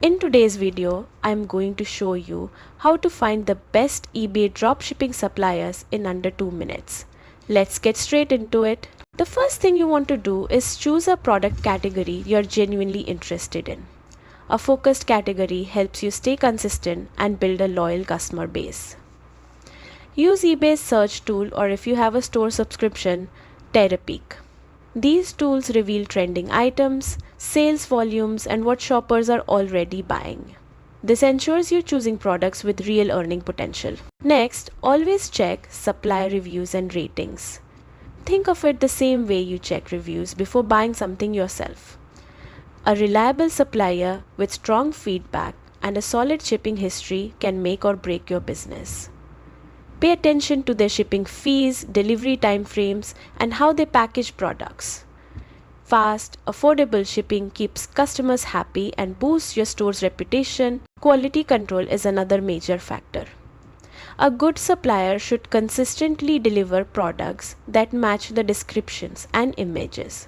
In today's video, I'm going to show you how to find the best eBay dropshipping suppliers in under 2 minutes. Let's get straight into it. The first thing you want to do is choose a product category you're genuinely interested in. A focused category helps you stay consistent and build a loyal customer base. Use eBay's search tool, or if you have a store subscription, take a peek. These tools reveal trending items, sales volumes, and what shoppers are already buying. This ensures you're choosing products with real earning potential. Next, always check supplier reviews and ratings. Think of it the same way you check reviews before buying something yourself. A reliable supplier with strong feedback and a solid shipping history can make or break your business. Pay attention to their shipping fees, delivery time frames, and how they package products. Fast, affordable shipping keeps customers happy and boosts your store's reputation. Quality control is another major factor. A good supplier should consistently deliver products that match the descriptions and images.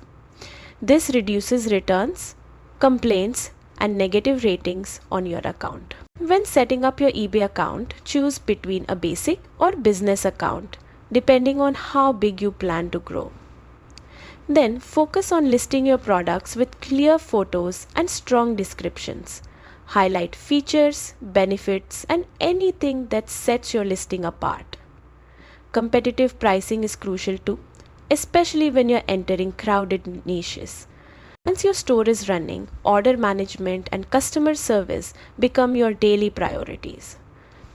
This reduces returns, complaints, and negative ratings on your account. When setting up your eBay account, choose between a basic or business account, depending on how big you plan to grow. Then focus on listing your products with clear photos and strong descriptions. Highlight features, benefits, and anything that sets your listing apart. Competitive pricing is crucial too, especially when you're entering crowded niches. Once your store is running, order management and customer service become your daily priorities.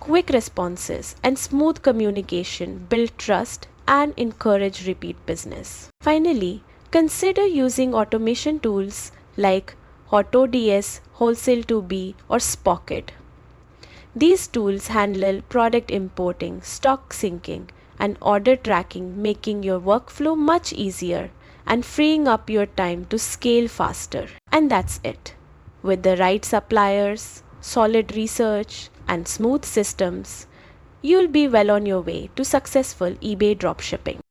Quick responses and smooth communication build trust and encourage repeat business. Finally, consider using automation tools like AutoDS, Wholesale2B, or Spocket. These tools handle product importing, stock syncing, and order tracking, making your workflow much easier and freeing up your time to scale faster. And that's it. With the right suppliers, solid research, and smooth systems, you'll be well on your way to successful eBay dropshipping.